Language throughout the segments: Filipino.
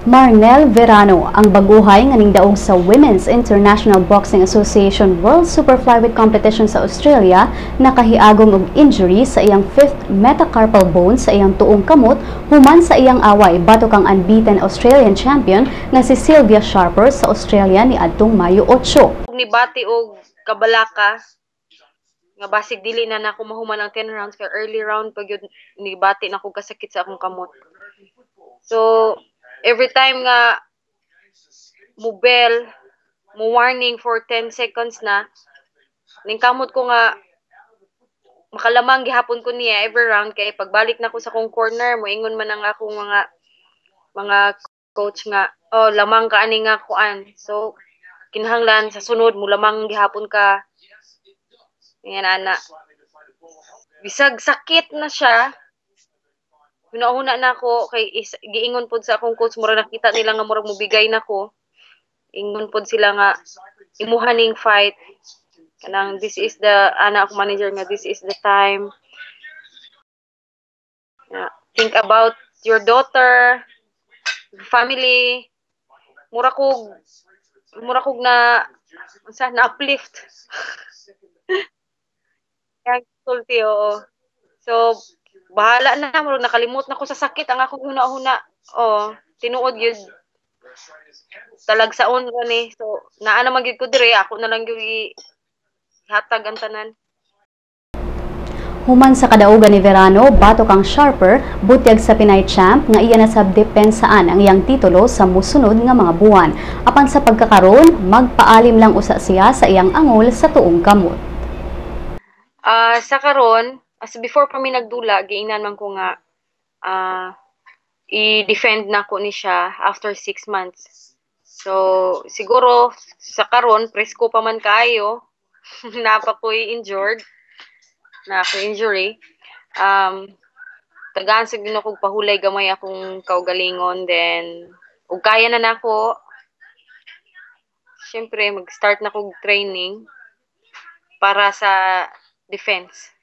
Marnel Verano ang baguhay nga ning daog sa Women's International Boxing Association World Super Flyweight Competition sa Australia nakahiagom og injury sa iyang 5th metacarpal bone sa iyang tuong kamot human sa iyang away batok ang unbeaten Australian champion nga si Sylvia Sharper sa Australia ni adtong Mayo 8. Nibati og kabalaka nga basig dili na nako mahuman ang 10 rounds kay early round pag yun nibati na ko kasakit sa akong kamot. So every time nga mo bell, mo warning for 10 seconds na, ning kamot ko nga makalamang gihapon ko niya every round kay pagbalik na ko sa kong corner, moingon man ang akong mga coach nga, oh lamang ka ani nga kuan. So kinahanglan sa sunod mo lamang gihapon ka. Yan ana. Bisag sakit na siya. Una-una na ako kay giingon pod sa akong coach mura nakita nila nga murag mobigay nako. Ingon pod sila nga imuhaning fight. Kanang this is the ana ako manager nga this is the time. Think about your daughter, family. Mura kog na unsa na uplift. Kaya sulti oo. So bahala na mo nakalimot na ko sa sakit ang akong una-una. Oh, tinuod gyud. Talagsaon ra ni. So naa na magid ko dire ako na lang gyud hatag ang tanan. Human sa kadaugan ni Verano, batok ang Sharper butyag sa Pinay champ nga iya na sabdepensaan ang iyang titulo sa musunod nga mga buwan. Apan sa pagkakaron, magpaalim lang usa siya sa iyang angol sa tuong kamot. Sa karon, as before pa mi nagdula, giingnan man ko nga i-defend na ko ni siya after 6 months. So, siguro sa karon presko pa man kaayo. Napa ko'y injured. Na ako injury. Tagaan sa gino kong pahulay gamay akong kaugalingon. Then, ug kaya na nako. Siyempre, mag-start na kong training para sa defense.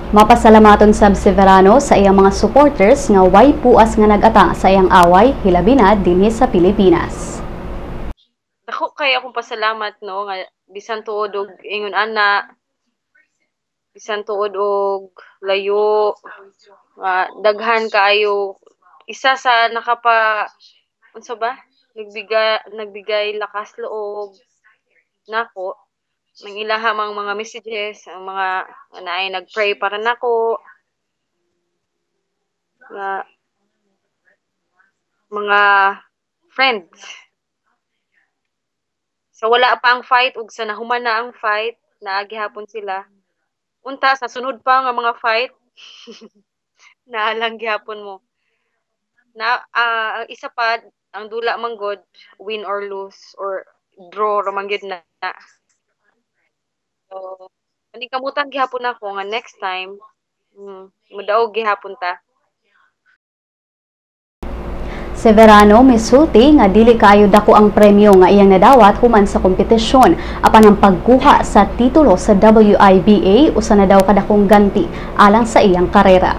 Mapasalamaton sab si Verano sa iyang mga supporters nga way puas nga nag-ata sa iyang away hilabi na dinhi sa Pilipinas. Ako kay akong pasalamat no nga bisan tuod og ingon ana, bisan tuod og layo, daghan kaayo isa sa nakapa unsa ba nagbigay lakas loob nako ng ilaha mang mga messages ang mga naay nagpray para nako nga mga friends. So wala pa ang fight ug sa nahuman na ang fight naagihapon sila unta sa sunod pa nga mga fight naalang gihapon mo na isa pa ang dula man god win or lose or draw ra man gyud na. So ani kamutan gihapon ako nga next time mudaog gihapon ta. Si Verano misulti nga dili kaayo dako ang premyo nga iyang nadawat human sa kompetisyon apan ang pagkuha sa titulo sa WIBA usa na daw kadakong ganti alang sa iyang karera.